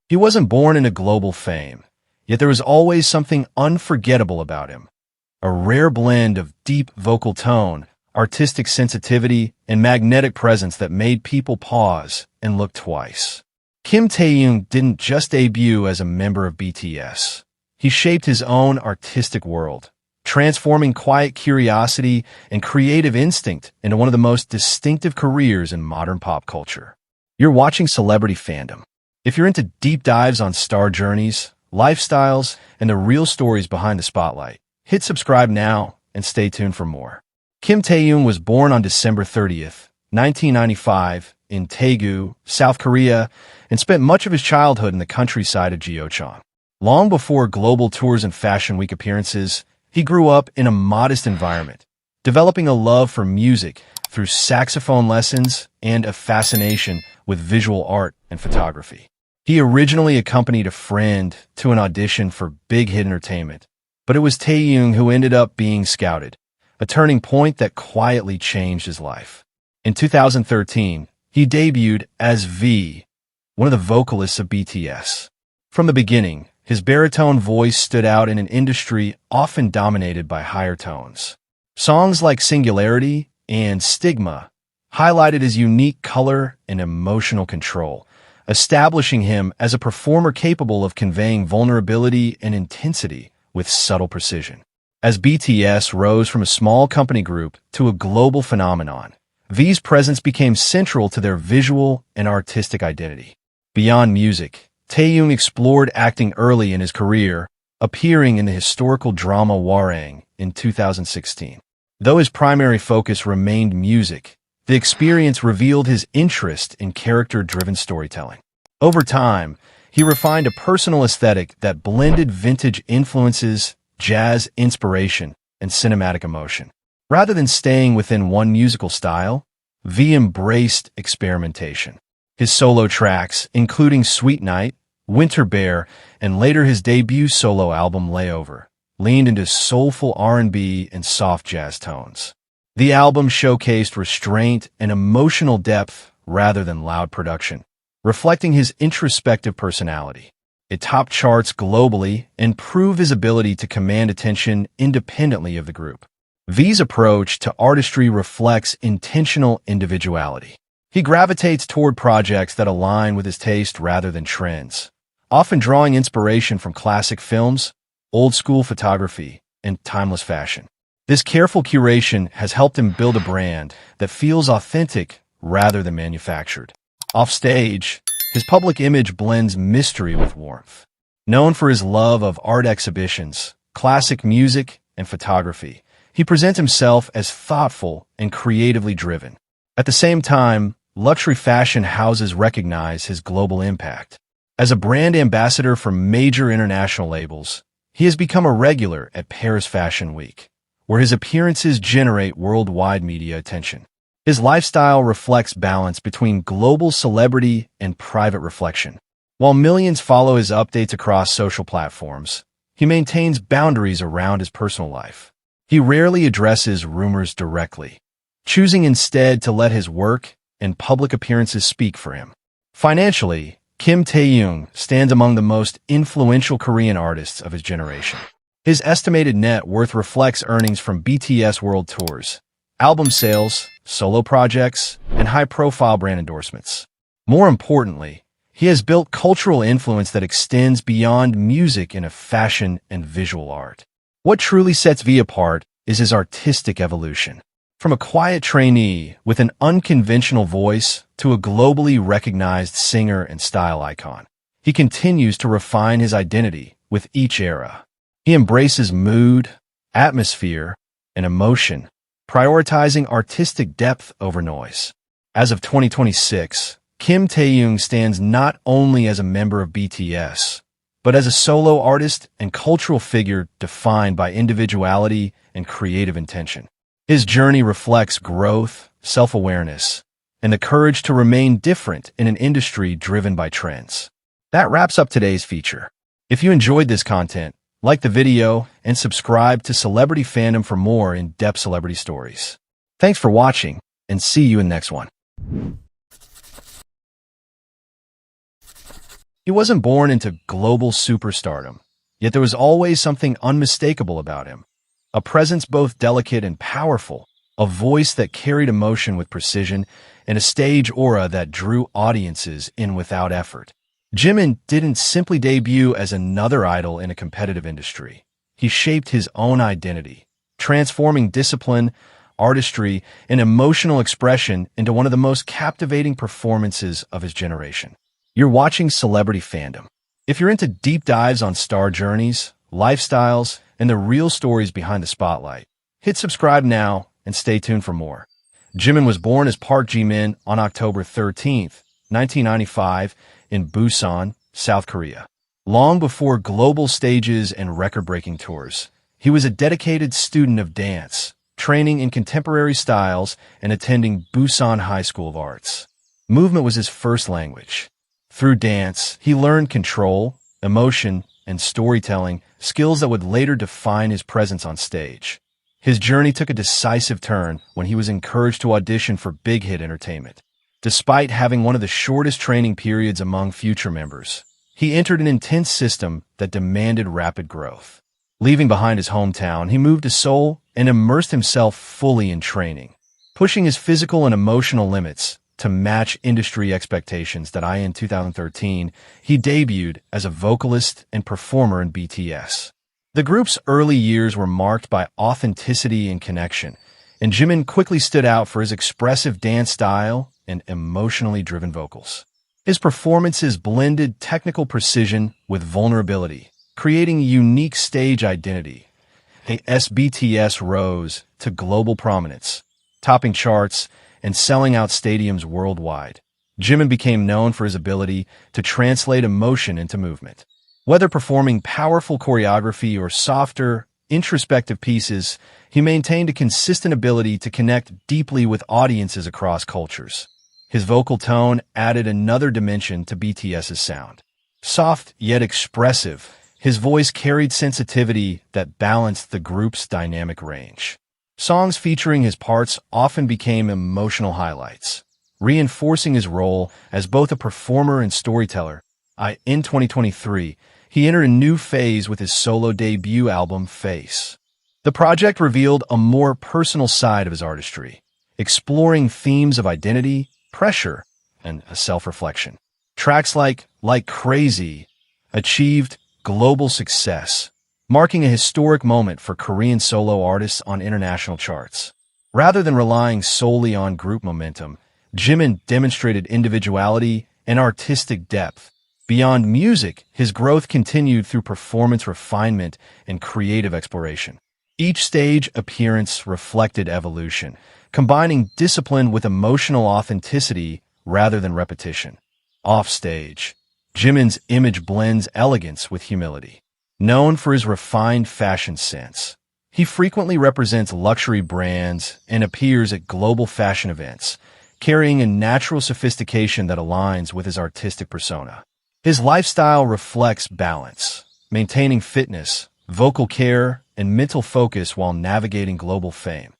He wasn't born into global fame, yet there was always something unforgettable about him. A rare blend of deep vocal tone, artistic sensitivity, and magnetic presence that made people pause and look twice. Kim Taehyung didn't just debut as a member of BTS. He shaped his own artistic world, transforming quiet curiosity and creative instinct into one of the most distinctive careers in modern pop culture. You're watching Celebrity Fandom. If you're into deep dives on star journeys, lifestyles, and the real stories behind the spotlight, hit subscribe now and stay tuned for more. Kim Taehyung was born on December 30th, 1995, in Daegu, South Korea, and spent much of his childhood in the countryside of Gyeocheon. Long before global tours and Fashion Week appearances, he grew up in a modest environment, developing a love for music through saxophone lessons and a fascination with visual art and photography. He originally accompanied a friend to an audition for Big Hit Entertainment, but it was Taehyung who ended up being scouted, a turning point that quietly changed his life. In 2013, he debuted as V, one of the vocalists of BTS. From the beginning, his baritone voice stood out in an industry often dominated by higher tones. Songs like Singularity and Stigma highlighted his unique color and emotional control, establishing him as a performer capable of conveying vulnerability and intensity with subtle precision. As BTS rose from a small company group to a global phenomenon, V's presence became central to their visual and artistic identity. Beyond music, Taehyung explored acting early in his career, appearing in the historical drama Warang in 2016. Though his primary focus remained music, the experience revealed his interest in character-driven storytelling. Over time, he refined a personal aesthetic that blended vintage influences, jazz inspiration, and cinematic emotion. Rather than staying within one musical style, V embraced experimentation. His solo tracks, including Sweet Night, Winter Bear, and later his debut solo album Layover, leaned into soulful R&B and soft jazz tones. The album showcased restraint and emotional depth rather than loud production, reflecting his introspective personality. It topped charts globally and proved his ability to command attention independently of the group. V's approach to artistry reflects intentional individuality. He gravitates toward projects that align with his taste rather than trends, often drawing inspiration from classic films, old-school photography, and timeless fashion. This careful curation has helped him build a brand that feels authentic rather than manufactured. Offstage, his public image blends mystery with warmth. Known for his love of art exhibitions, classic music, and photography, he presents himself as thoughtful and creatively driven. At the same time, luxury fashion houses recognize his global impact. As a brand ambassador for major international labels, he has become a regular at Paris Fashion Week, where his appearances generate worldwide media attention. His lifestyle reflects balance between global celebrity and private reflection. While millions follow his updates across social platforms, he maintains boundaries around his personal life. He rarely addresses rumors directly, choosing instead to let his work and public appearances speak for him. Financially, Kim Taehyung stands among the most influential Korean artists of his generation. His estimated net worth reflects earnings from BTS World Tours, album sales, solo projects, and high-profile brand endorsements. More importantly, he has built cultural influence that extends beyond music into fashion and visual art. What truly sets V apart is his artistic evolution. From a quiet trainee with an unconventional voice to a globally recognized singer and style icon, he continues to refine his identity with each era. He embraces mood, atmosphere, and emotion, prioritizing artistic depth over noise. As of 2026, Kim Taehyung stands not only as a member of BTS, but as a solo artist and cultural figure defined by individuality and creative intention. His journey reflects growth, self-awareness, and the courage to remain different in an industry driven by trends. That wraps up today's feature. If you enjoyed this content, like the video and subscribe to Celebrity Fandom for more in-depth celebrity stories. Thanks for watching, and see you in the next one. He wasn't born into global superstardom, yet there was always something unmistakable about him. A presence both delicate and powerful, a voice that carried emotion with precision, and a stage aura that drew audiences in without effort. Jimin didn't simply debut as another idol in a competitive industry. He shaped his own identity, transforming discipline, artistry, and emotional expression into one of the most captivating performances of his generation. You're watching Celebrity Fandom. If you're into deep dives on star journeys, lifestyles, and the real stories behind the spotlight, hit subscribe now and stay tuned for more. Jimin was born as Park Jimin on October 13th, 1995, in Busan, South Korea. Long before global stages and record-breaking tours, he was a dedicated student of dance, training in contemporary styles and attending Busan High School of Arts. Movement was his first language. Through dance, he learned control, emotion, and storytelling, skills that would later define his presence on stage. His journey took a decisive turn when he was encouraged to audition for Big Hit Entertainment. Despite having one of the shortest training periods among future members, he entered an intense system that demanded rapid growth. Leaving behind his hometown, he moved to Seoul and immersed himself fully in training, pushing his physical and emotional limits to match industry expectations. In 2013, he debuted as a vocalist and performer in BTS. The group's early years were marked by authenticity and connection, and Jimin quickly stood out for his expressive dance style and emotionally driven vocals. His performances blended technical precision with vulnerability, creating a unique stage identity. As BTS rose to global prominence, topping charts and selling out stadiums worldwide, Jimin became known for his ability to translate emotion into movement. Whether performing powerful choreography or softer, introspective pieces, he maintained a consistent ability to connect deeply with audiences across cultures. His vocal tone added another dimension to BTS's sound. Soft yet expressive, his voice carried sensitivity that balanced the group's dynamic range. Songs featuring his parts often became emotional highlights, reinforcing his role as both a performer and storyteller. In 2023, he entered a new phase with his solo debut album, Face. The project revealed a more personal side of his artistry, exploring themes of identity, pressure, and self-reflection. Tracks like Crazy achieved global success, marking a historic moment for Korean solo artists on international charts. Rather than relying solely on group momentum, Jimin demonstrated individuality and artistic depth. Beyond music, his growth continued through performance refinement and creative exploration. Each stage appearance reflected evolution, combining discipline with emotional authenticity rather than repetition. Offstage, Jimin's image blends elegance with humility. Known for his refined fashion sense, he frequently represents luxury brands and appears at global fashion events, carrying a natural sophistication that aligns with his artistic persona. His lifestyle reflects balance, maintaining fitness, vocal care, and mental focus while navigating global fame.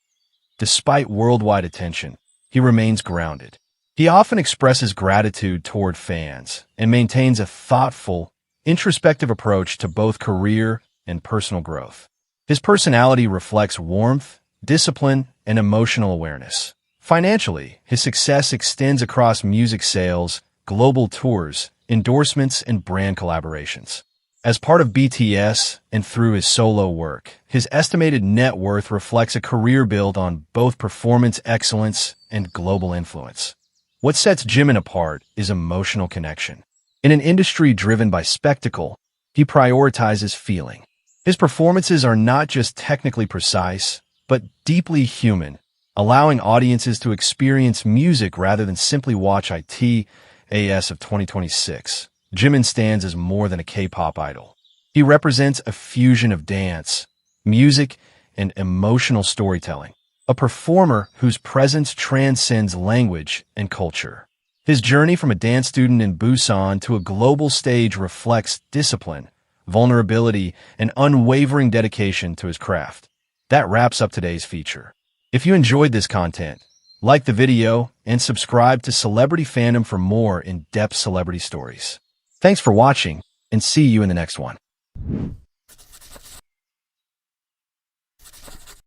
Despite worldwide attention, he remains grounded. He often expresses gratitude toward fans and maintains a thoughtful, introspective approach to both career and personal growth. His personality reflects warmth, discipline, and emotional awareness. Financially, his success extends across music sales, global tours, endorsements, and brand collaborations. As part of BTS and through his solo work, his estimated net worth reflects a career built on both performance excellence and global influence. What sets Jimin apart is emotional connection. In an industry driven by spectacle, he prioritizes feeling. His performances are not just technically precise, but deeply human, allowing audiences to experience music rather than simply watch it. As of 2026, Jimin stands as more than a K-pop idol. He represents a fusion of dance, music, and emotional storytelling, a performer whose presence transcends language and culture. His journey from a dance student in Busan to a global stage reflects discipline, vulnerability, and unwavering dedication to his craft. That wraps up today's feature. If you enjoyed this content, like the video and subscribe to Celebrity Fandom for more in-depth celebrity stories. Thanks for watching, and see you in the next one.